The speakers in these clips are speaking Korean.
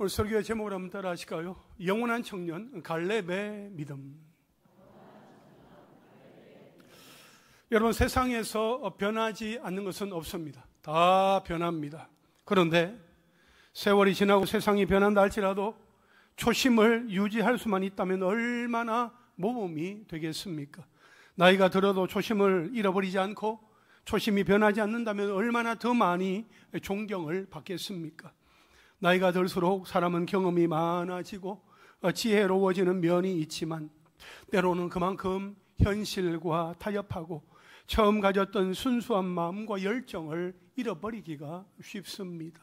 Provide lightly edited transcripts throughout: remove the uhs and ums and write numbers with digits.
오늘 설교의 제목을 한번 따라 하실까요? 영원한 청년 갈렙의 믿음. 여러분, 세상에서 변하지 않는 것은 없습니다. 다 변합니다. 그런데 세월이 지나고 세상이 변한다 할지라도 초심을 유지할 수만 있다면 얼마나 모범이 되겠습니까? 나이가 들어도 초심을 잃어버리지 않고 초심이 변하지 않는다면 얼마나 더 많이 존경을 받겠습니까? 나이가 들수록 사람은 경험이 많아지고 지혜로워지는 면이 있지만 때로는 그만큼 현실과 타협하고 처음 가졌던 순수한 마음과 열정을 잃어버리기가 쉽습니다.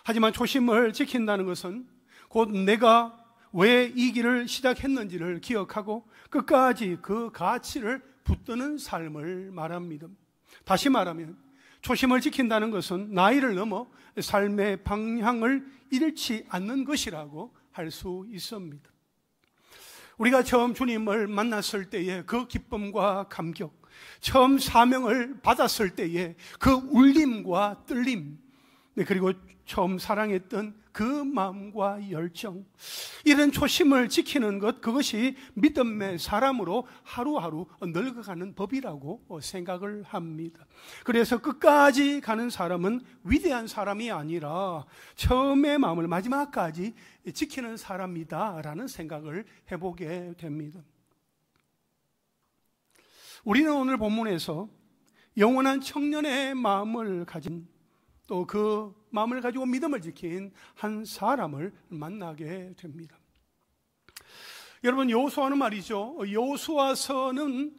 하지만 초심을 지킨다는 것은 곧 내가 왜 이 길을 시작했는지를 기억하고 끝까지 그 가치를 붙드는 삶을 말합니다. 다시 말하면 초심을 지킨다는 것은 나이를 넘어 삶의 방향을 잃지 않는 것이라고 할 수 있습니다. 우리가 처음 주님을 만났을 때의 그 기쁨과 감격, 처음 사명을 받았을 때의 그 울림과 떨림, 그리고 처음 사랑했던 그 마음과 열정, 이런 초심을 지키는 것, 그것이 믿음의 사람으로 하루하루 늙어가는 법이라고 생각을 합니다. 그래서 끝까지 가는 사람은 위대한 사람이 아니라 처음의 마음을 마지막까지 지키는 사람이다라는 생각을 해보게 됩니다. 우리는 오늘 본문에서 영원한 청년의 마음을 가진, 또 그 마음을 가지고 믿음을 지킨 한 사람을 만나게 됩니다. 여러분, 여호수아는 말이죠, 여호수아서는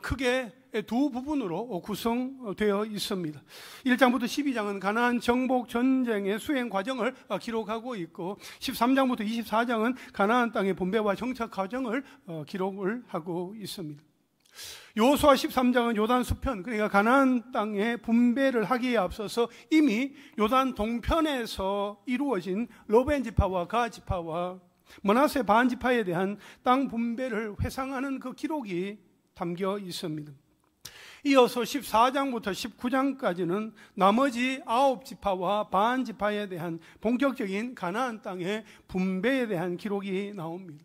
크게 두 부분으로 구성되어 있습니다. 1장부터 12장은 가나안 정복 전쟁의 수행 과정을 기록하고 있고 13장부터 24장은 가나안 땅의 분배와 정착 과정을 기록을 하고 있습니다. 여호수아 13장은 요단 수편, 그러니까 가나안 땅의 분배를 하기에 앞서서 이미 요단 동편에서 이루어진 르벤 지파와 갓 지파와 므낫세 반 지파에 대한 땅 분배를 회상하는 그 기록이 담겨 있습니다. 이어서 14장부터 19장까지는 나머지 9지파와 반 지파에 대한 본격적인 가나안 땅의 분배에 대한 기록이 나옵니다.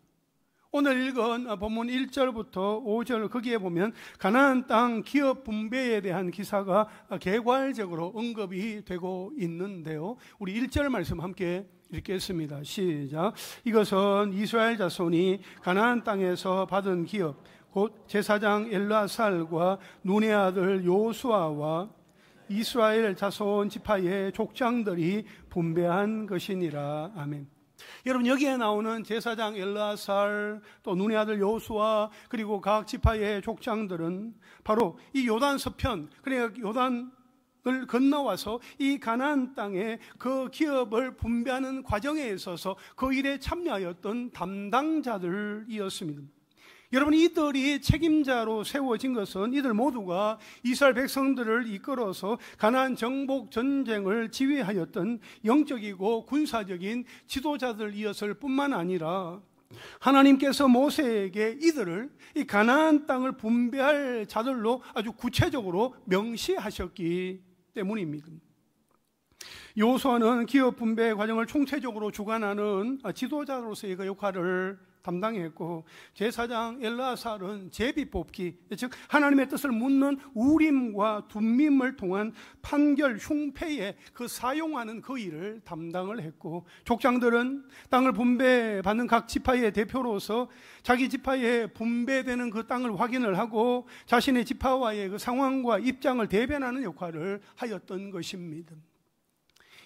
오늘 읽은 본문 1절부터 5절, 거기에 보면 가나안 땅 기업 분배에 대한 기사가 개괄적으로 언급이 되고 있는데요, 우리 1절 말씀 함께 읽겠습니다. 시작. 이것은 이스라엘 자손이 가나안 땅에서 받은 기업, 곧 제사장 엘르아살과 눈의 아들 요수아와 이스라엘 자손 지파의 족장들이 분배한 것이니라. 아멘. 여러분, 여기에 나오는 제사장 엘르아살, 또 눈의 아들 요수아, 그리고 각 지파의 족장들은 바로 이 요단 서편, 그러니까 요단을 건너와서 이 가나안 땅에 그 기업을 분배하는 과정에 있어서 그 일에 참여하였던 담당자들이었습니다. 여러분, 이들이 책임자로 세워진 것은 이들 모두가 이스라엘 백성들을 이끌어서 가나안 정복 전쟁을 지휘하였던 영적이고 군사적인 지도자들이었을 뿐만 아니라 하나님께서 모세에게 이들을 이 가나안 땅을 분배할 자들로 아주 구체적으로 명시하셨기 때문입니다. 여호수아는 기업 분배 과정을 총체적으로 주관하는 지도자로서의 그 역할을 담당했고, 제사장 엘르아살은 제비 뽑기, 즉 하나님의 뜻을 묻는 우림과 둠밈을 통한 판결 흉패에 그 사용하는 그 일을 담당을 했고, 족장들은 땅을 분배받는 각 지파의 대표로서 자기 지파에 분배되는 그 땅을 확인을 하고 자신의 지파와의 그 상황과 입장을 대변하는 역할을 하였던 것입니다.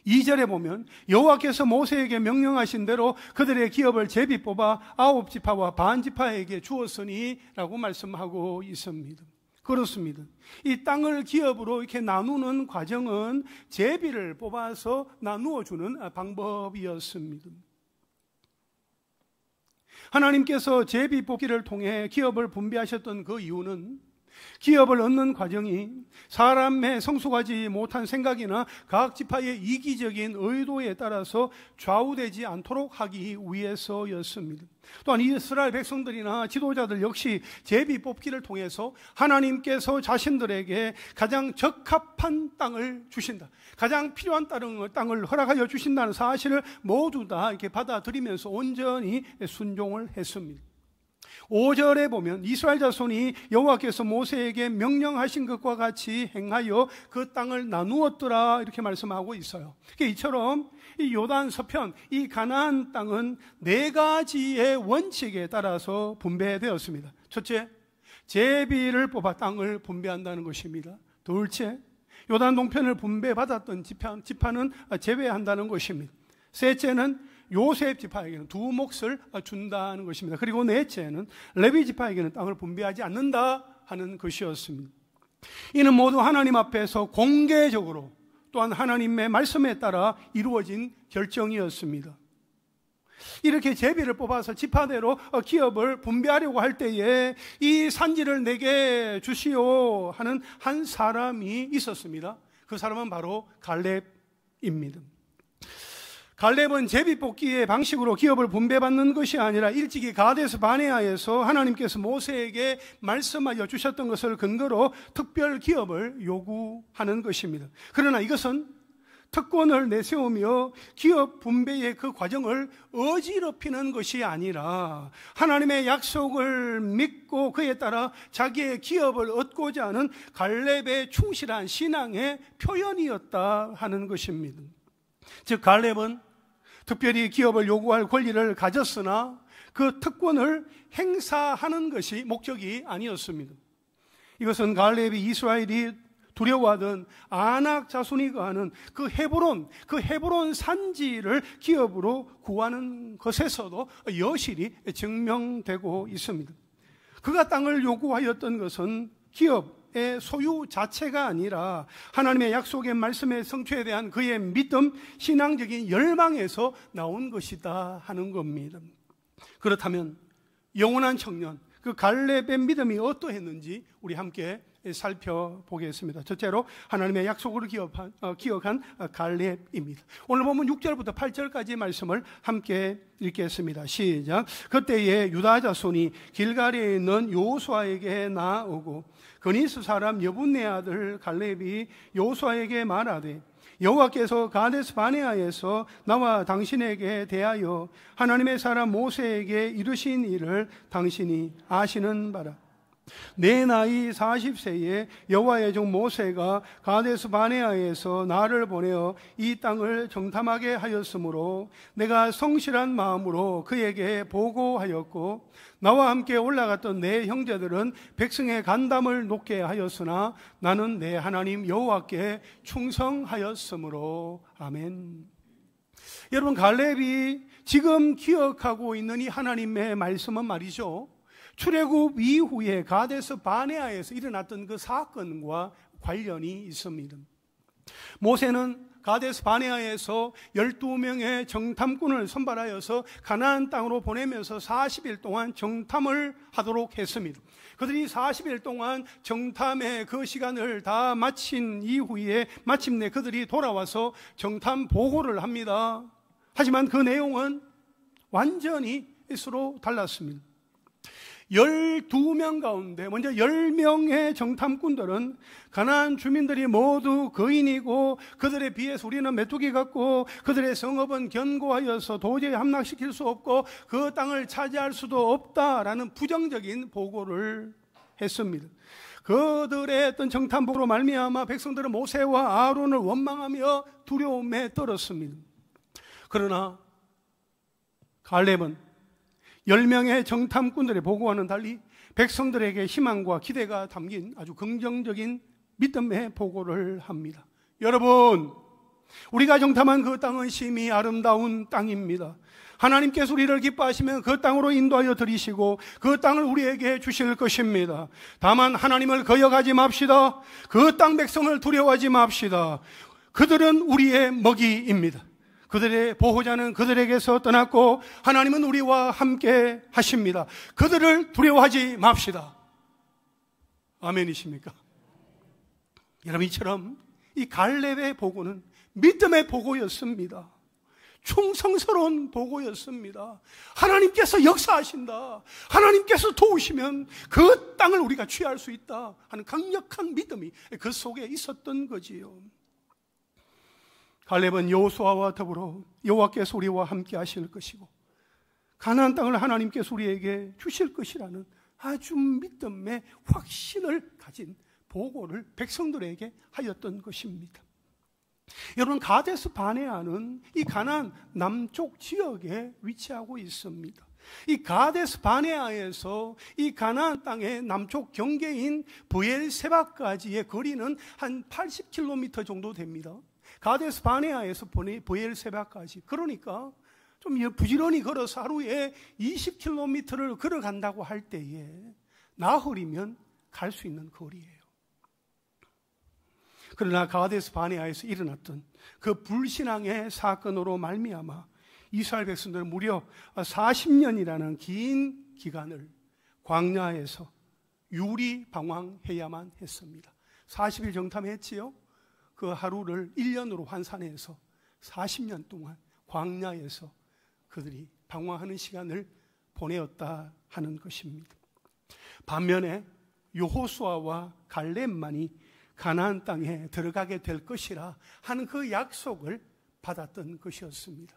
2절에 보면 여호와께서 모세에게 명령하신 대로 그들의 기업을 제비 뽑아 9지파와 반 지파에게 주었으니 라고 말씀하고 있습니다. 그렇습니다. 이 땅을 기업으로 이렇게 나누는 과정은 제비를 뽑아서 나누어 주는 방법이었습니다. 하나님께서 제비 뽑기를 통해 기업을 분배하셨던 그 이유는 기업을 얻는 과정이 사람의 성숙하지 못한 생각이나 각 지파의 이기적인 의도에 따라서 좌우되지 않도록 하기 위해서였습니다. 또한 이스라엘 백성들이나 지도자들 역시 제비 뽑기를 통해서 하나님께서 자신들에게 가장 적합한 땅을 주신다, 가장 필요한 땅을 허락하여 주신다는 사실을 모두 다 이렇게 받아들이면서 온전히 순종을 했습니다. 5절에 보면 이스라엘 자손이 여호와께서 모세에게 명령하신 것과 같이 행하여 그 땅을 나누었더라, 이렇게 말씀하고 있어요. 이처럼 이 요단 서편, 이 가나안 땅은 4가지의 원칙에 따라서 분배되었습니다. 첫째, 제비를 뽑아 땅을 분배한다는 것입니다. 둘째, 요단 동편을 분배받았던 지파는 제외한다는 것입니다. 셋째는 요셉 지파에게는 2 몫을 준다는 것입니다. 그리고 넷째는 레위 지파에게는 땅을 분배하지 않는다 하는 것이었습니다. 이는 모두 하나님 앞에서 공개적으로 또한 하나님의 말씀에 따라 이루어진 결정이었습니다. 이렇게 제비를 뽑아서 지파대로 기업을 분배하려고 할 때에 이 산지를 내게 주시오 하는 한 사람이 있었습니다. 그 사람은 바로 갈렙입니다. 갈렙은 제비 뽑기의 방식으로 기업을 분배받는 것이 아니라 일찍이 가데스 바네아에서 하나님께서 모세에게 말씀하여 주셨던 것을 근거로 특별 기업을 요구하는 것입니다. 그러나 이것은 특권을 내세우며 기업 분배의 그 과정을 어지럽히는 것이 아니라 하나님의 약속을 믿고 그에 따라 자기의 기업을 얻고자 하는 갈렙의 충실한 신앙의 표현이었다 하는 것입니다. 즉 갈렙은 특별히 기업을 요구할 권리를 가졌으나 그 특권을 행사하는 것이 목적이 아니었습니다. 이것은 갈렙이 이스라엘이 두려워하던 아낙 자손이 거하는 그 헤브론 산지를 기업으로 구하는 것에서도 여실히 증명되고 있습니다. 그가 땅을 요구하였던 것은 기업의 소유 자체가 아니라 하나님의 약속의 말씀의 성취에 대한 그의 믿음, 신앙적인 열망에서 나온 것이다 하는 겁니다. 그렇다면 영원한 청년, 그 갈렙의 믿음이 어떠했는지 우리 함께 살펴보겠습니다. 첫째로 하나님의 약속을 기억한 갈렙입니다. 오늘 보면 6절부터 8절까지 말씀을 함께 읽겠습니다. 시작. 그때에 유다 자손이 길갈에 있는 여호수아에게 나오고 그니스 사람 여분네 아들 갈렙이 여호수아에게 말하되 여호와께서 가데스 바네아에서 나와 당신에게 대하여 하나님의 사람 모세에게 이르신 일을 당신이 아시는 바라. 내 나이 40세에 여호와의 종 모세가 가데스 바네아에서 나를 보내어 이 땅을 정탐하게 하였으므로 내가 성실한 마음으로 그에게 보고하였고 나와 함께 올라갔던 내 형제들은 백성의 간담을 놓게 하였으나 나는 내 하나님 여호와께 충성하였으므로. 아멘. 여러분, 갈렙이 지금 기억하고 있는 이 하나님의 말씀은 말이죠, 출애굽 이후에 가데스 바네아에서 일어났던 그 사건과 관련이 있습니다. 모세는 가데스 바네아에서 12명의 정탐꾼을 선발하여서 가나안 땅으로 보내면서 40일 동안 정탐을 하도록 했습니다. 그들이 40일 동안 정탐의 그 시간을 다 마친 이후에 마침내 그들이 돌아와서 정탐 보고를 합니다. 하지만 그 내용은 완전히 서로 달랐습니다. 12명 가운데 먼저 10명의 정탐꾼들은 가나안 주민들이 모두 거인이고 그들에 비해서 우리는 메뚜기 같고 그들의 성읍은 견고하여서 도저히 함락시킬 수 없고 그 땅을 차지할 수도 없다라는 부정적인 보고를 했습니다. 그들의 어떤 정탐보고로 말미암아 백성들은 모세와 아론을 원망하며 두려움에 떨었습니다. 그러나 갈렙은 10명의 정탐꾼들의 보고와는 달리 백성들에게 희망과 기대가 담긴 아주 긍정적인 믿음의 보고를 합니다. 여러분, 우리가 정탐한 그 땅은 심히 아름다운 땅입니다. 하나님께서 우리를 기뻐하시면 그 땅으로 인도하여 들이시고 그 땅을 우리에게 주실 것입니다. 다만 하나님을 거역하지 맙시다. 그 땅 백성을 두려워하지 맙시다. 그들은 우리의 먹이입니다. 그들의 보호자는 그들에게서 떠났고 하나님은 우리와 함께 하십니다. 그들을 두려워하지 맙시다. 아멘이십니까? 여러분, 이처럼 이 갈렙의 보고는 믿음의 보고였습니다. 충성스러운 보고였습니다. 하나님께서 역사하신다, 하나님께서 도우시면 그 땅을 우리가 취할 수 있다 하는 강력한 믿음이 그 속에 있었던 거지요. 갈렙은 여호수아와 더불어 여호와께서 우리와 함께 하실 것이고 가나안 땅을 하나님께서 우리에게 주실 것이라는 아주 믿음의 확신을 가진 보고를 백성들에게 하였던 것입니다. 여러분, 가데스 바네아는 이 가나안 남쪽 지역에 위치하고 있습니다. 이 가데스 바네아에서 이 가나안 땅의 남쪽 경계인 브엘세바까지의 거리는 한 80km 정도 됩니다. 가데스 바네아에서 브엘세바까지, 그러니까 좀 부지런히 걸어서 하루에 20km를 걸어간다고 할 때에 나흘이면 갈 수 있는 거리예요. 그러나 가데스 바네아에서 일어났던 그 불신앙의 사건으로 말미암아 이스라엘 백성들은 무려 40년이라는 긴 기간을 광야에서 유리 방황해야만 했습니다. 40일 정탐했지요. 그 하루를 1년으로 환산해서 40년 동안 광야에서 그들이 방황하는 시간을 보내었다 하는 것입니다. 반면에 여호수아와 갈렙만이 가나안 땅에 들어가게 될 것이라 하는 그 약속을 받았던 것이었습니다.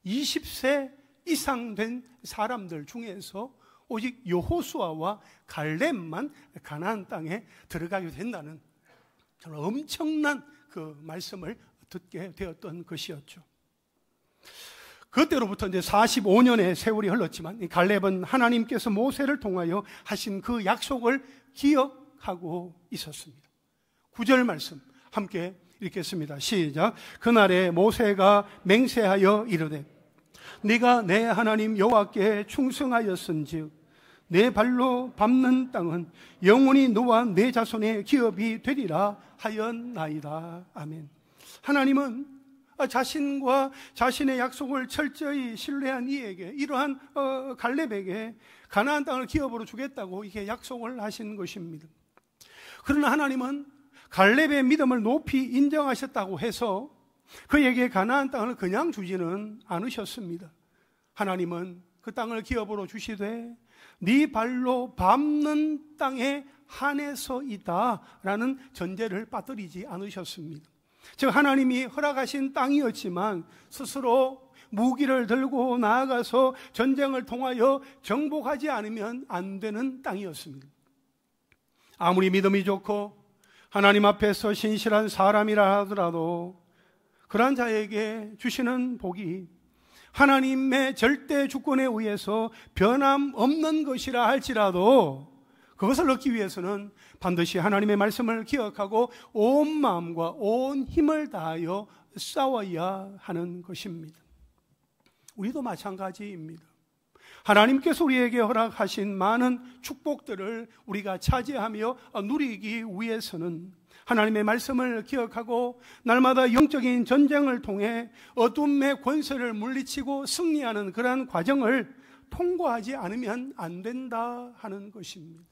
20세 이상 된 사람들 중에서 오직 여호수아와 갈렙만 가나안 땅에 들어가게 된다는 정말 엄청난 그 말씀을 듣게 되었던 것이었죠. 그때로부터 이제 45년의 세월이 흘렀지만 갈렙은 하나님께서 모세를 통하여 하신 그 약속을 기억하고 있었습니다. 9절 말씀 함께 읽겠습니다. 시작. 그날에 모세가 맹세하여 이르되 네가 내 하나님 여호와께 충성하였은즉 내 발로 밟는 땅은 영원히 너와 내 자손의 기업이 되리라 하였나이다. 아멘. 하나님은 자신과 자신의 약속을 철저히 신뢰한 이에게, 이러한 갈렙에게 가나안 땅을 기업으로 주겠다고 이게 약속을 하신 것입니다. 그러나 하나님은 갈렙의 믿음을 높이 인정하셨다고 해서 그에게 가나안 땅을 그냥 주지는 않으셨습니다. 하나님은 그 땅을 기업으로 주시되 네 발로 밟는 땅에 한해서이다 라는 전제를 빠뜨리지 않으셨습니다. 즉 하나님이 허락하신 땅이었지만 스스로 무기를 들고 나아가서 전쟁을 통하여 정복하지 않으면 안 되는 땅이었습니다. 아무리 믿음이 좋고 하나님 앞에서 신실한 사람이라 하더라도 그러한 자에게 주시는 복이 하나님의 절대 주권에 의해서 변함없는 것이라 할지라도 그것을 얻기 위해서는 반드시 하나님의 말씀을 기억하고 온 마음과 온 힘을 다하여 싸워야 하는 것입니다. 우리도 마찬가지입니다. 하나님께서 우리에게 허락하신 많은 축복들을 우리가 차지하며 누리기 위해서는 하나님의 말씀을 기억하고 날마다 영적인 전쟁을 통해 어둠의 권세를 물리치고 승리하는 그러한 과정을 통과하지 않으면 안 된다 하는 것입니다.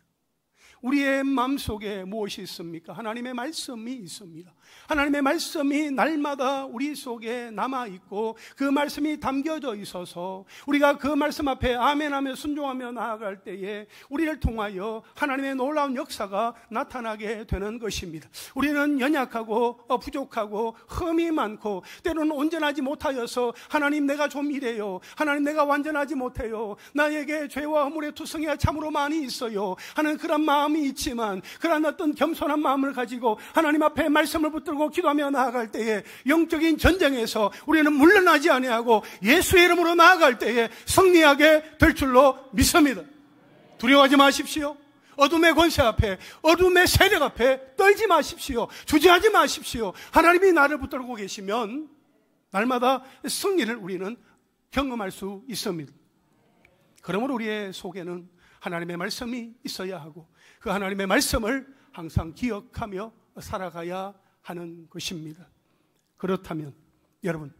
우리의 마음속에 무엇이 있습니까? 하나님의 말씀이 있습니다. 하나님의 말씀이 날마다 우리 속에 남아있고 그 말씀이 담겨져 있어서 우리가 그 말씀 앞에 아멘하며 순종하며 나아갈 때에 우리를 통하여 하나님의 놀라운 역사가 나타나게 되는 것입니다. 우리는 연약하고 부족하고 흠이 많고 때로는 온전하지 못하여서 하나님 내가 좀 이래요, 하나님 내가 완전하지 못해요, 나에게 죄와 허물의 투성이가 참으로 많이 있어요 하는 그런 마음이 있지만 그러한 어떤 겸손한 마음을 가지고 하나님 앞에 말씀을 붙들고 기도하며 나아갈 때에 영적인 전쟁에서 우리는 물러나지 아니하고 예수의 이름으로 나아갈 때에 승리하게 될 줄로 믿습니다. 두려워하지 마십시오. 어둠의 권세 앞에, 어둠의 세력 앞에 떨지 마십시오. 주저하지 마십시오. 하나님이 나를 붙들고 계시면 날마다 승리를 우리는 경험할 수 있습니다. 그러므로 우리의 속에는 하나님의 말씀이 있어야 하고 그 하나님의 말씀을 항상 기억하며 살아가야 하는 것입니다. 그렇다면 여러분,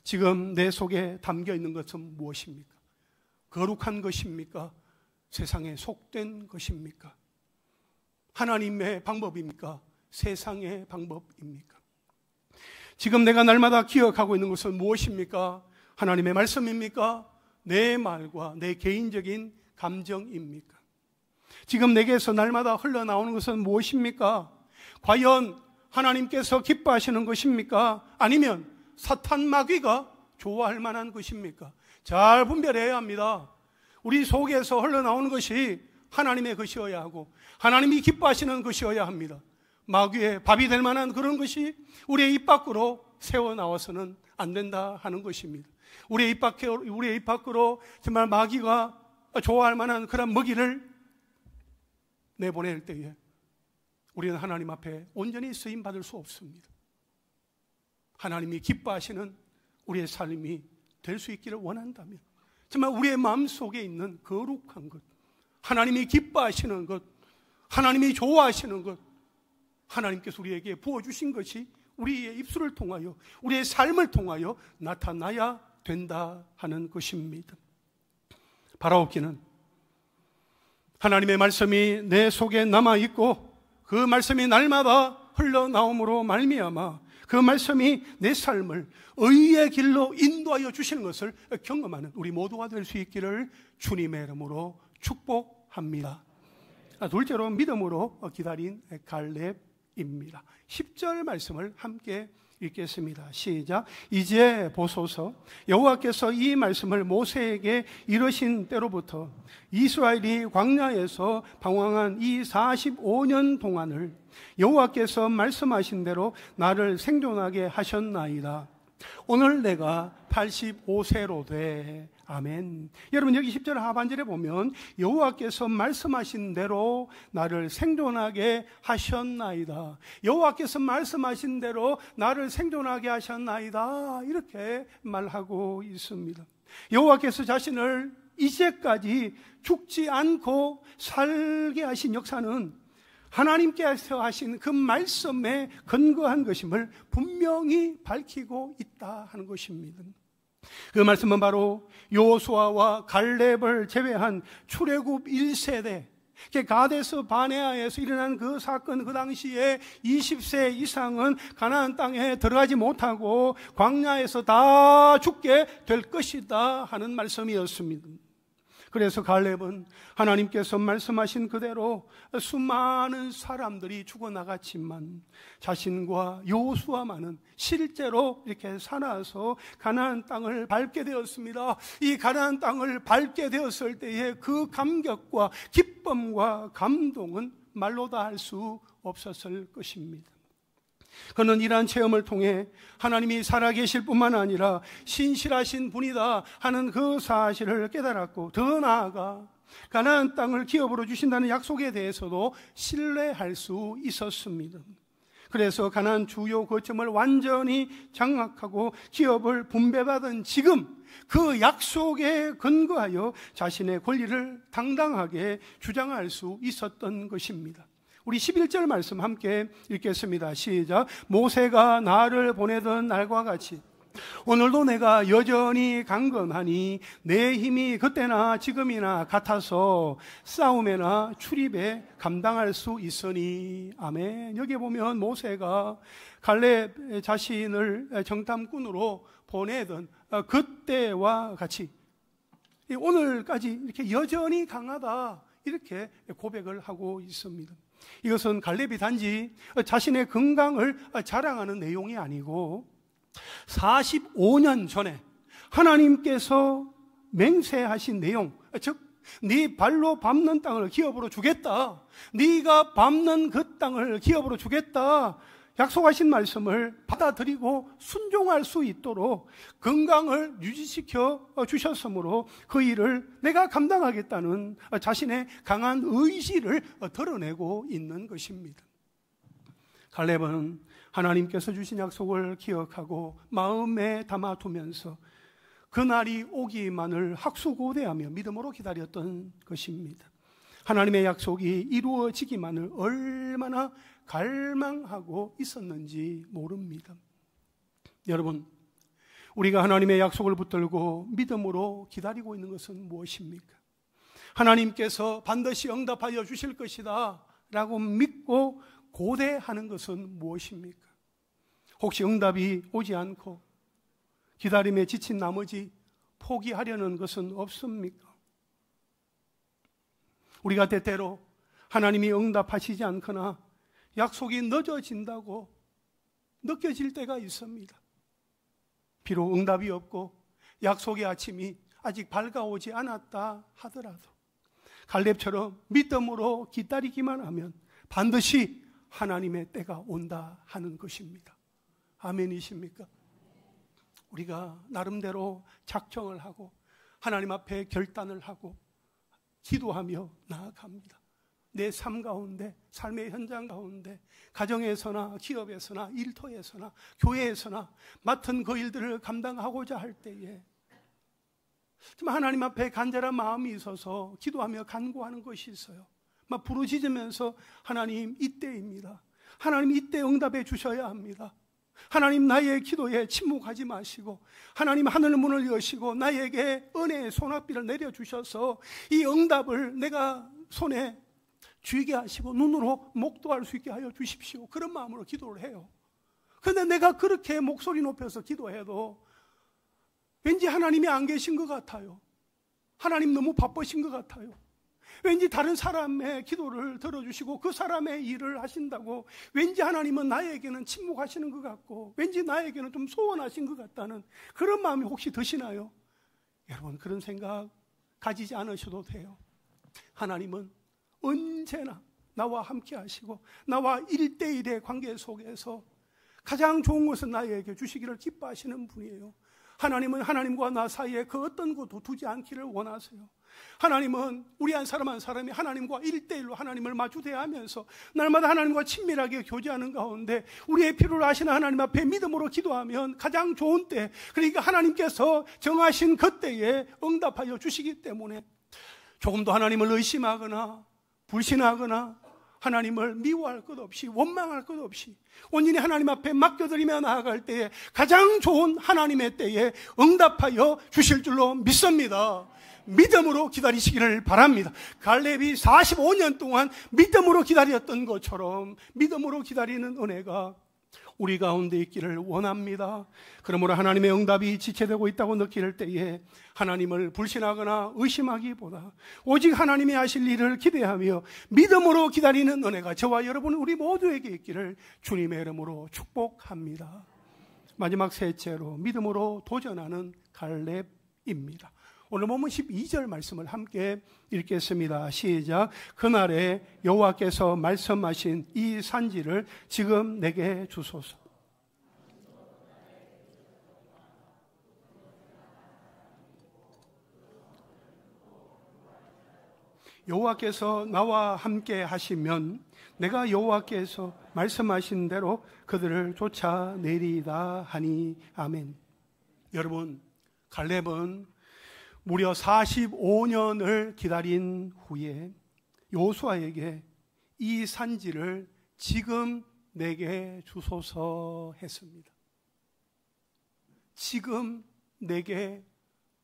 지금 내 속에 담겨 있는 것은 무엇입니까? 거룩한 것입니까? 세상에 속된 것입니까? 하나님의 방법입니까? 세상의 방법입니까? 지금 내가 날마다 기억하고 있는 것은 무엇입니까? 하나님의 말씀입니까? 내 말과 내 개인적인 감정입니까? 지금 내게서 날마다 흘러나오는 것은 무엇입니까? 과연 하나님께서 기뻐하시는 것입니까? 아니면 사탄 마귀가 좋아할 만한 것입니까? 잘 분별해야 합니다. 우리 속에서 흘러나오는 것이 하나님의 것이어야 하고 하나님이 기뻐하시는 것이어야 합니다. 마귀의 밥이 될 만한 그런 것이 우리의 입 밖으로 새어나와서는 안 된다 하는 것입니다. 우리의 입 밖으로 정말 마귀가 좋아할 만한 그런 먹이를 내보낼 때에 우리는 하나님 앞에 온전히 쓰임받을 수 없습니다. 하나님이 기뻐하시는 우리의 삶이 될 수 있기를 원한다면 정말 우리의 마음속에 있는 거룩한 것, 하나님이 기뻐하시는 것, 하나님이 좋아하시는 것, 하나님께서 우리에게 부어주신 것이 우리의 입술을 통하여 우리의 삶을 통하여 나타나야 된다 하는 것입니다. 바라옵기는 하나님의 말씀이 내 속에 남아있고 그 말씀이 날마다 흘러나옴으로 말미암아 그 말씀이 내 삶을 의의 길로 인도하여 주시는 것을 경험하는 우리 모두가 될 수 있기를 주님의 이름으로 축복합니다. 둘째로 믿음으로 기다린 갈렙입니다. 10절 말씀을 함께 읽겠습니다. 시작. 이제 보소서, 여호와께서 이 말씀을 모세에게 이르신 때로부터 이스라엘이 광야에서 방황한 이 45년 동안을 여호와께서 말씀하신 대로 나를 생존하게 하셨나이다. 오늘 내가 85세로 돼. 아멘. 여러분, 여기 10절 하반절에 보면 여호와께서 말씀하신 대로 나를 생존하게 하셨나이다. 여호와께서 말씀하신 대로 나를 생존하게 하셨나이다. 이렇게 말하고 있습니다. 여호와께서 자신을 이제까지 죽지 않고 살게 하신 역사는 하나님께서 하신 그 말씀에 근거한 것임을 분명히 밝히고 있다 하는 것입니다. 그 말씀은 바로 여호수아와 갈렙을 제외한 출애굽 1세대 가데스 바네아에서 일어난 그 사건, 그 당시에 20세 이상은 가나안 땅에 들어가지 못하고 광야에서 다 죽게 될 것이다 하는 말씀이었습니다. 그래서 갈렙은 하나님께서 말씀하신 그대로 수많은 사람들이 죽어나갔지만 자신과 여호수아만은 실제로 이렇게 살아서 가나안 땅을 밟게 되었습니다. 이 가나안 땅을 밟게 되었을 때의 그 감격과 기쁨과 감동은 말로 다 할 수 없었을 것입니다. 그는 이러한 체험을 통해 하나님이 살아계실 뿐만 아니라 신실하신 분이다 하는 그 사실을 깨달았고, 더 나아가 가나안 땅을 기업으로 주신다는 약속에 대해서도 신뢰할 수 있었습니다. 그래서 가나안 주요 거점을 완전히 장악하고 기업을 분배받은 지금 그 약속에 근거하여 자신의 권리를 당당하게 주장할 수 있었던 것입니다. 우리 11절 말씀 함께 읽겠습니다. 시작. 모세가 나를 보내던 날과 같이 오늘도 내가 여전히 강건하니 내 힘이 그때나 지금이나 같아서 싸움에나 출입에 감당할 수 있으니. 아멘. 여기 보면 모세가 갈렙 자신을 정탐꾼으로 보내던 그때와 같이 오늘까지 이렇게 여전히 강하다 이렇게 고백을 하고 있습니다. 이것은 갈렙이 단지 자신의 건강을 자랑하는 내용이 아니고 45년 전에 하나님께서 맹세하신 내용, 즉 네 발로 밟는 땅을 기업으로 주겠다, 네가 밟는 그 땅을 기업으로 주겠다 약속하신 말씀을 받아들이고 순종할 수 있도록 건강을 유지시켜 주셨으므로 그 일을 내가 감당하겠다는 자신의 강한 의지를 드러내고 있는 것입니다. 갈렙은 하나님께서 주신 약속을 기억하고 마음에 담아두면서 그날이 오기만을 학수고대하며 믿음으로 기다렸던 것입니다. 하나님의 약속이 이루어지기만을 얼마나 갈망하고 있었는지 모릅니다. 여러분, 우리가 하나님의 약속을 붙들고 믿음으로 기다리고 있는 것은 무엇입니까? 하나님께서 반드시 응답하여 주실 것이다 라고 믿고 고대하는 것은 무엇입니까? 혹시 응답이 오지 않고 기다림에 지친 나머지 포기하려는 것은 없습니까? 우리가 때때로 하나님이 응답하시지 않거나 약속이 늦어진다고 느껴질 때가 있습니다. 비록 응답이 없고 약속의 아침이 아직 밝아오지 않았다 하더라도 갈렙처럼 믿음으로 기다리기만 하면 반드시 하나님의 때가 온다 하는 것입니다. 아멘이십니까? 우리가 나름대로 작정을 하고 하나님 앞에 결단을 하고 기도하며 나아갑니다. 내 삶 가운데, 삶의 현장 가운데, 가정에서나 기업에서나 일터에서나 교회에서나 맡은 그 일들을 감당하고자 할 때에 정말 하나님 앞에 간절한 마음이 있어서 기도하며 간구하는 것이 있어요. 막 부르짖으면서 하나님 이때입니다. 하나님 이때 응답해 주셔야 합니다. 하나님 나의 기도에 침묵하지 마시고 하나님 하늘 문을 여시고 나에게 은혜의 소낙비를 내려주셔서 이 응답을 내가 손에 쥐게 하시고 눈으로 목도할 수 있게 하여 주십시오. 그런 마음으로 기도를 해요. 그런데 내가 그렇게 목소리 높여서 기도해도 왠지 하나님이 안 계신 것 같아요. 하나님 너무 바쁘신 것 같아요. 왠지 다른 사람의 기도를 들어주시고 그 사람의 일을 하신다고 왠지 하나님은 나에게는 침묵하시는 것 같고 왠지 나에게는 좀 소원하신 것 같다는 그런 마음이 혹시 드시나요? 여러분 그런 생각 가지지 않으셔도 돼요. 하나님은 언제나 나와 함께 하시고 나와 1대1의 관계 속에서 가장 좋은 것은 나에게 주시기를 기뻐하시는 분이에요. 하나님은 하나님과 나 사이에 그 어떤 것도 두지 않기를 원하세요. 하나님은 우리 한 사람 한 사람이 하나님과 1대1로 하나님을 마주 대하면서 날마다 하나님과 친밀하게 교제하는 가운데 우리의 필요를 아시는 하나님 앞에 믿음으로 기도하면 가장 좋은 때, 그러니까 하나님께서 정하신 그때에 응답하여 주시기 때문에 조금도 하나님을 의심하거나 불신하거나 하나님을 미워할 것 없이 원망할 것 없이 온전히 하나님 앞에 맡겨드리며 나아갈 때에 가장 좋은 하나님의 때에 응답하여 주실 줄로 믿습니다. 믿음으로 기다리시기를 바랍니다. 갈렙이 45년 동안 믿음으로 기다렸던 것처럼 믿음으로 기다리는 은혜가 우리 가운데 있기를 원합니다. 그러므로 하나님의 응답이 지체되고 있다고 느낄 때에 하나님을 불신하거나 의심하기보다 오직 하나님이 하실 일을 기대하며 믿음으로 기다리는 은혜가 저와 여러분 우리 모두에게 있기를 주님의 이름으로 축복합니다. 마지막 셋째로 믿음으로 도전하는 갈렙입니다. 오늘 본문 12절 말씀을 함께 읽겠습니다. 시작. 그날에 여호와께서 말씀하신 이 산지를 지금 내게 주소서. 여호와께서 나와 함께 하시면 내가 여호와께서 말씀하신 대로 그들을 쫓아내리다 하니 아멘. 여러분, 갈렙은 무려 45년을 기다린 후에 여호수아에게 이 산지를 지금 내게 주소서 했습니다. 지금 내게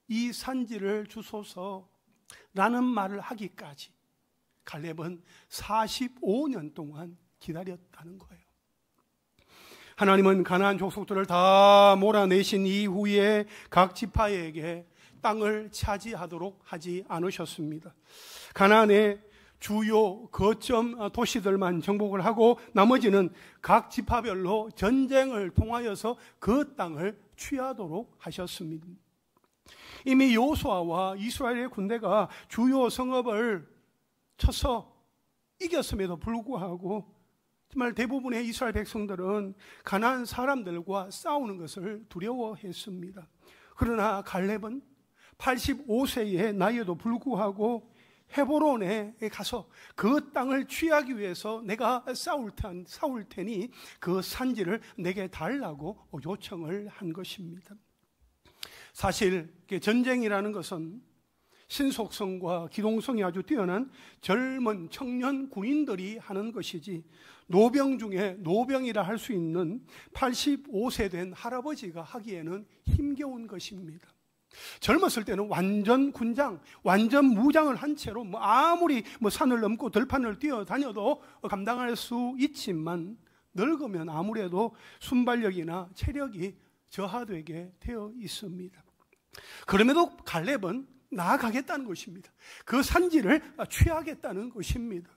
이 산지를 주소서라는 말을 하기까지 갈렙은 45년 동안 기다렸다는 거예요. 하나님은 가나안 족속들을 다 몰아내신 이후에 각 지파에게 땅을 차지하도록 하지 않으셨습니다. 가나안의 주요 거점 도시들만 정복을 하고 나머지는 각 지파별로 전쟁을 통하여서 그 땅을 취하도록 하셨습니다. 이미 여호수아와 이스라엘의 군대가 주요 성읍을 쳐서 이겼음에도 불구하고 정말 대부분의 이스라엘 백성들은 가나안 사람들과 싸우는 것을 두려워했습니다. 그러나 갈렙은 85세의 나이에도 불구하고 헤브론에 가서 그 땅을 취하기 위해서 내가 싸울 테니 그 산지를 내게 달라고 요청을 한 것입니다. 사실 전쟁이라는 것은 신속성과 기동성이 아주 뛰어난 젊은 청년 군인들이 하는 것이지 노병 중에 노병이라 할 수 있는 85세 된 할아버지가 하기에는 힘겨운 것입니다. 젊었을 때는 완전 군장, 완전 무장을 한 채로 아무리 산을 넘고 들판을 뛰어다녀도 감당할 수 있지만 늙으면 아무래도 순발력이나 체력이 저하되게 되어 있습니다. 그럼에도 갈렙은 나아가겠다는 것입니다. 그 산지를 취하겠다는 것입니다.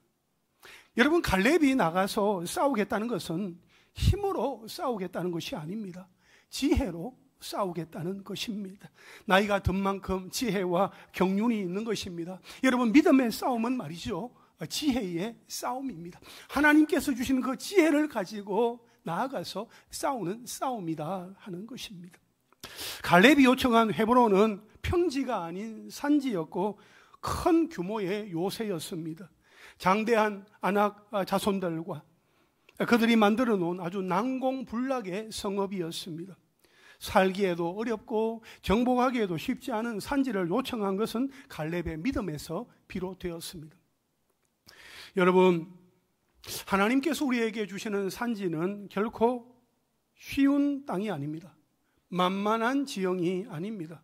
여러분, 갈렙이 나가서 싸우겠다는 것은 힘으로 싸우겠다는 것이 아닙니다. 지혜로 싸우겠다는 것입니다. 나이가 든 만큼 지혜와 경륜이 있는 것입니다. 여러분, 믿음의 싸움은 말이죠, 지혜의 싸움입니다. 하나님께서 주시는 그 지혜를 가지고 나아가서 싸우는 싸움이다 하는 것입니다. 갈렙이 요청한 헤브론은 평지가 아닌 산지였고 큰 규모의 요새였습니다. 장대한 아낙 자손들과 그들이 만들어 놓은 아주 난공불락의 성읍이었습니다. 살기에도 어렵고 정복하기에도 쉽지 않은 산지를 요청한 것은 갈렙의 믿음에서 비롯되었습니다. 여러분, 하나님께서 우리에게 주시는 산지는 결코 쉬운 땅이 아닙니다. 만만한 지형이 아닙니다.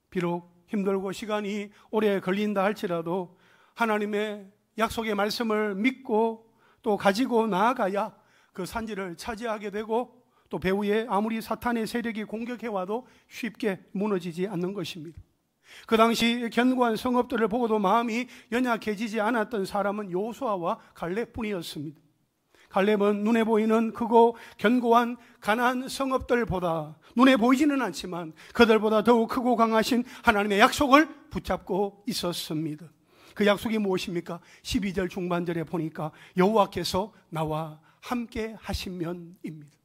비록 힘들고 시간이 오래 걸린다 할지라도 하나님의 약속의 말씀을 믿고 또 가지고 나아가야 그 산지를 차지하게 되고 또 배후에 아무리 사탄의 세력이 공격해와도 쉽게 무너지지 않는 것입니다. 그 당시 견고한 성읍들을 보고도 마음이 연약해지지 않았던 사람은 여호수아와 갈렙뿐이었습니다. 갈렙은 눈에 보이는 크고 견고한 가나안 성읍들보다, 눈에 보이지는 않지만 그들보다 더욱 크고 강하신 하나님의 약속을 붙잡고 있었습니다. 그 약속이 무엇입니까? 12절 중반절에 보니까 여호와께서 나와 함께 하시면입니다.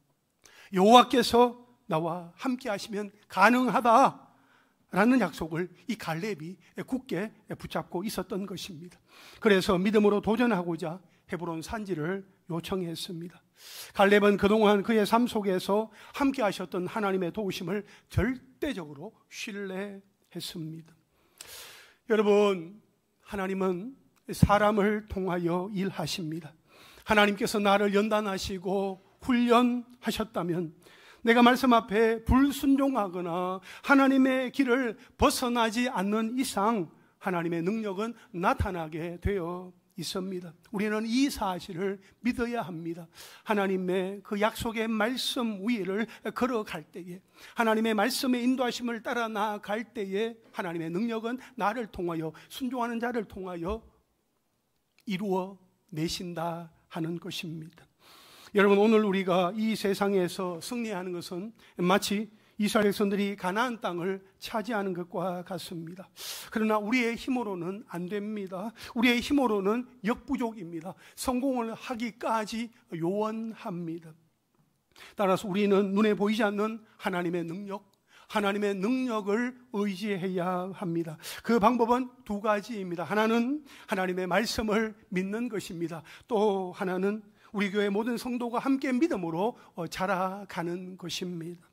여호와께서 나와 함께 하시면 가능하다라는 약속을 이 갈렙이 굳게 붙잡고 있었던 것입니다. 그래서 믿음으로 도전하고자 헤브론 산지를 요청했습니다. 갈렙은 그동안 그의 삶 속에서 함께 하셨던 하나님의 도우심을 절대적으로 신뢰했습니다. 여러분, 하나님은 사람을 통하여 일하십니다. 하나님께서 나를 연단하시고 훈련하셨다면 내가 말씀 앞에 불순종하거나 하나님의 길을 벗어나지 않는 이상 하나님의 능력은 나타나게 되어 있습니다. 우리는 이 사실을 믿어야 합니다. 하나님의 그 약속의 말씀 위를 걸어갈 때에, 하나님의 말씀의 인도하심을 따라 나아갈 때에 하나님의 능력은 나를 통하여, 순종하는 자를 통하여 이루어 내신다 하는 것입니다. 여러분, 오늘 우리가 이 세상에서 승리하는 것은 마치 이스라엘 백성들이 가나안 땅을 차지하는 것과 같습니다. 그러나 우리의 힘으로는 안 됩니다. 우리의 힘으로는 역부족입니다. 성공을 하기까지 요원합니다. 따라서 우리는 눈에 보이지 않는 하나님의 능력, 하나님의 능력을 의지해야 합니다. 그 방법은 두 가지입니다. 하나는 하나님의 말씀을 믿는 것입니다. 또 하나는 우리 교회 모든 성도가 함께 믿음으로 자라가는 것입니다.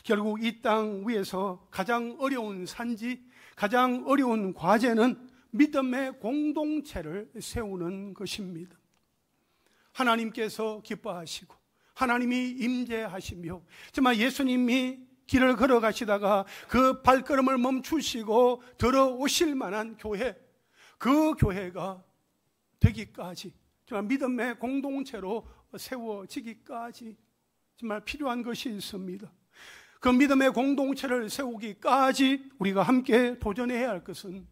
결국 이 땅 위에서 가장 어려운 산지, 가장 어려운 과제는 믿음의 공동체를 세우는 것입니다. 하나님께서 기뻐하시고 하나님이 임재하시며, 정말 예수님이 길을 걸어가시다가 그 발걸음을 멈추시고 들어오실 만한 교회, 그 교회가 되기까지, 정말 믿음의 공동체로 세워지기까지 정말 필요한 것이 있습니다. 그 믿음의 공동체를 세우기까지 우리가 함께 도전해야 할 것은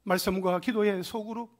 말씀과 기도의 소그룹,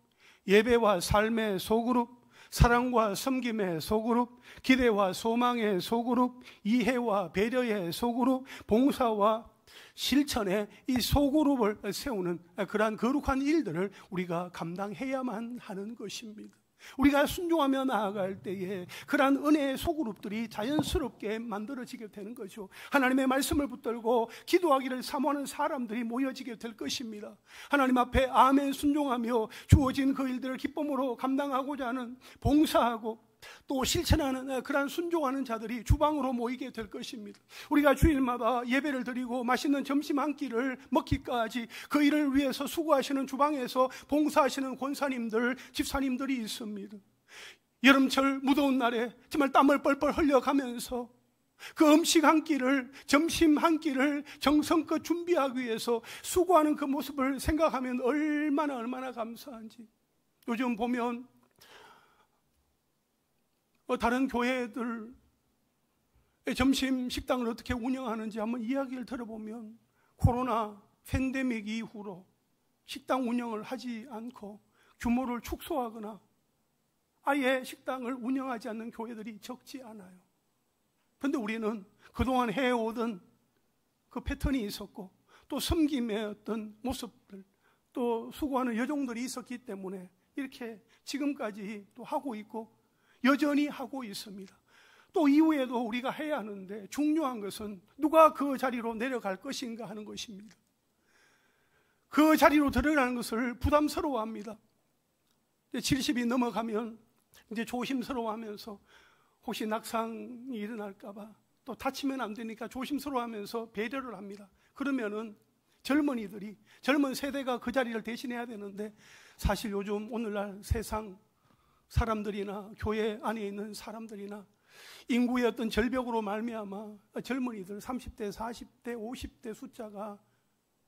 예배와 삶의 소그룹, 사랑과 섬김의 소그룹, 기대와 소망의 소그룹, 이해와 배려의 소그룹, 봉사와 실천의 이 소그룹을 세우는 그러한 거룩한 일들을 우리가 감당해야만 하는 것입니다. 우리가 순종하며 나아갈 때에 그러한 은혜의 소그룹들이 자연스럽게 만들어지게 되는 거죠. 하나님의 말씀을 붙들고 기도하기를 사모하는 사람들이 모여지게 될 것입니다. 하나님 앞에 아멘 순종하며 주어진 그 일들을 기쁨으로 감당하고자 하는, 봉사하고 또 실천하는 그러한 순종하는 자들이 주방으로 모이게 될 것입니다. 우리가 주일마다 예배를 드리고 맛있는 점심 한 끼를 먹기까지 그 일을 위해서 수고하시는 주방에서 봉사하시는 권사님들, 집사님들이 있습니다. 여름철 무더운 날에 정말 땀을 뻘뻘 흘려가면서 그 음식 한 끼를, 점심 한 끼를 정성껏 준비하기 위해서 수고하는 그 모습을 생각하면 얼마나 감사한지. 요즘 보면 다른 교회들 점심 식당을 어떻게 운영하는지 한번 이야기를 들어보면 코로나 팬데믹 이후로 식당 운영을 하지 않고 규모를 축소하거나 아예 식당을 운영하지 않는 교회들이 적지 않아요. 그런데 우리는 그동안 해오던 그 패턴이 있었고 또 섬김의 어떤 모습들, 또 수고하는 여종들이 있었기 때문에 이렇게 지금까지 또 하고 있고 여전히 하고 있습니다. 또 이후에도 우리가 해야 하는데 중요한 것은 누가 그 자리로 내려갈 것인가 하는 것입니다. 그 자리로 들어가는 것을 부담스러워합니다. 70이 넘어가면 이제 조심스러워하면서 혹시 낙상이 일어날까봐 또 다치면 안 되니까 조심스러워하면서 배려를 합니다. 그러면은 젊은이들이, 젊은 세대가 그 자리를 대신해야 되는데 사실 요즘 오늘날 세상 사람들이나 교회 안에 있는 사람들이나 인구의 어떤 절벽으로 말미암아 젊은이들 30대, 40대, 50대 숫자가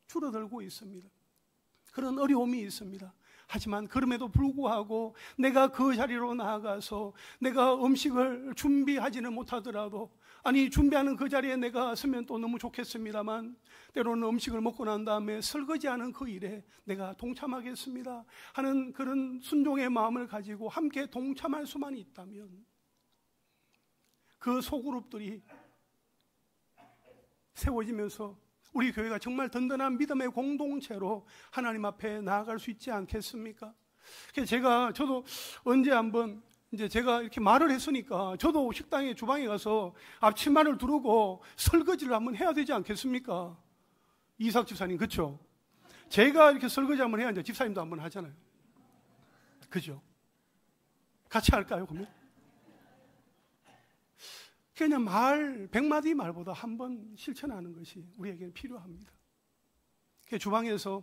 줄어들고 있습니다. 그런 어려움이 있습니다. 하지만 그럼에도 불구하고 내가 그 자리로 나아가서 내가 음식을 준비하지는 못하더라도, 아니 준비하는 그 자리에 내가 서면 또 너무 좋겠습니다만 때로는 음식을 먹고 난 다음에 설거지하는 그 일에 내가 동참하겠습니다 하는 그런 순종의 마음을 가지고 함께 동참할 수만 있다면 그 소그룹들이 세워지면서 우리 교회가 정말 든든한 믿음의 공동체로 하나님 앞에 나아갈 수 있지 않겠습니까? 저도 언제 한번 이제 제가 이렇게 말을 했으니까 저도 식당에 주방에 가서 앞치마를 두르고 설거지를 한번 해야 되지 않겠습니까? 이삭 집사님, 그렇죠? 제가 이렇게 설거지 한번 해야 이제 집사님도 한번 하잖아요. 그죠? 같이 할까요, 그러면? 그냥 말, 100마디 말보다 한 번 실천하는 것이 우리에게 필요합니다. 주방에서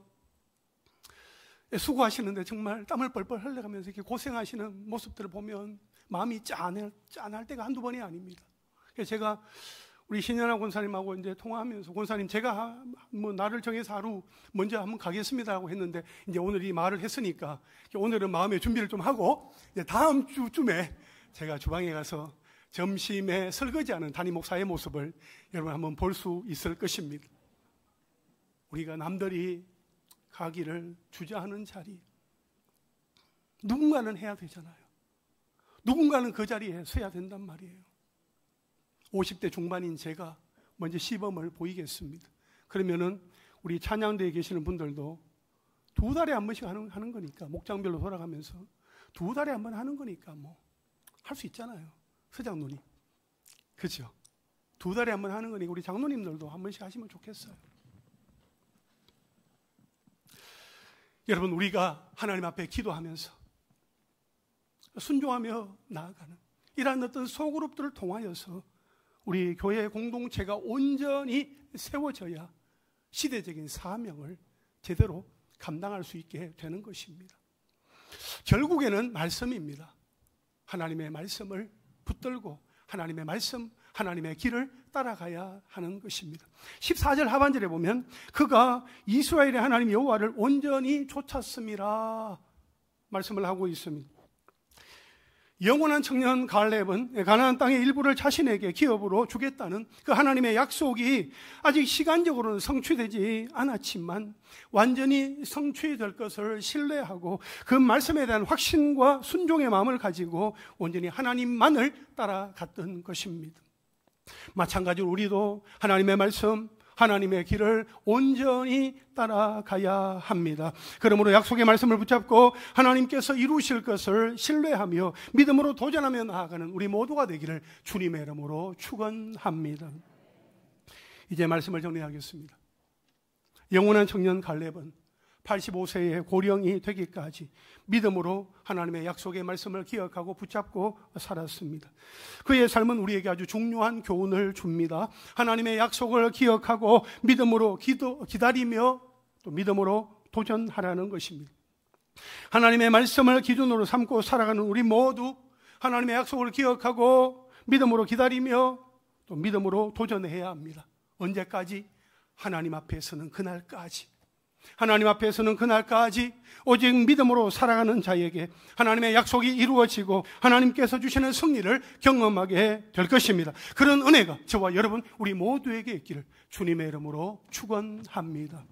수고하시는데 정말 땀을 뻘뻘 흘려가면서 이렇게 고생하시는 모습들을 보면 마음이 짠할 때가 한두 번이 아닙니다. 그래서 제가 우리 신현아 권사님하고 이제 통화하면서, 권사님 제가 뭐 날을 정해서 하루 먼저 한번 가겠습니다라고 했는데 이제 오늘 이 말을 했으니까 오늘은 마음의 준비를 좀 하고 이제 다음 주쯤에 제가 주방에 가서 점심에 설거지하는 담임 목사의 모습을 여러분 한번 볼 수 있을 것입니다. 우리가 남들이 가기를 주저하는 자리, 누군가는 해야 되잖아요. 누군가는 그 자리에 서야 된단 말이에요. 50대 중반인 제가 먼저 시범을 보이겠습니다. 그러면은 우리 찬양대에 계시는 분들도 2달에 한 번씩 하는 거니까, 목장별로 돌아가면서 2달에 한 번 하는 거니까 뭐 할 수 있잖아요. 서장로님, 그렇죠? 2달에 한 번 하는 거니까 우리 장로님들도 한 번씩 하시면 좋겠어요. 여러분, 우리가 하나님 앞에 기도하면서 순종하며 나아가는 이러한 어떤 소그룹들을 통하여서 우리 교회 공동체가 온전히 세워져야 시대적인 사명을 제대로 감당할 수 있게 되는 것입니다. 결국에는 말씀입니다. 하나님의 말씀을 붙들고 하나님의 말씀, 하나님의 길을 따라가야 하는 것입니다. 14절 하반절에 보면 그가 이스라엘의 하나님 여호와를 온전히 쫓았음이라 말씀을 하고 있습니다. 영원한 청년 갈렙은 가나안 땅의 일부를 자신에게 기업으로 주겠다는 그 하나님의 약속이 아직 시간적으로는 성취되지 않았지만 완전히 성취될 것을 신뢰하고 그 말씀에 대한 확신과 순종의 마음을 가지고 온전히 하나님만을 따라갔던 것입니다. 마찬가지로 우리도 하나님의 말씀, 하나님의 길을 온전히 따라가야 합니다. 그러므로 약속의 말씀을 붙잡고 하나님께서 이루실 것을 신뢰하며 믿음으로 도전하며 나아가는 우리 모두가 되기를 주님의 이름으로 축원합니다. 이제 말씀을 정리하겠습니다. 영원한 청년 갈렙은 85세의 고령이 되기까지 믿음으로 하나님의 약속의 말씀을 기억하고 붙잡고 살았습니다. 그의 삶은 우리에게 아주 중요한 교훈을 줍니다. 하나님의 약속을 기억하고 믿음으로 기다리며 또 믿음으로 도전하라는 것입니다. 하나님의 말씀을 기준으로 삼고 살아가는 우리 모두 하나님의 약속을 기억하고 믿음으로 기다리며 또 믿음으로 도전해야 합니다. 언제까지? 하나님 앞에 서는 그날까지. 하나님 앞에 서는 그날까지 오직 믿음으로 살아가는 자에게 하나님의 약속이 이루어지고 하나님께서 주시는 승리를 경험하게 될 것입니다. 그런 은혜가 저와 여러분 우리 모두에게 있기를 주님의 이름으로 축원합니다.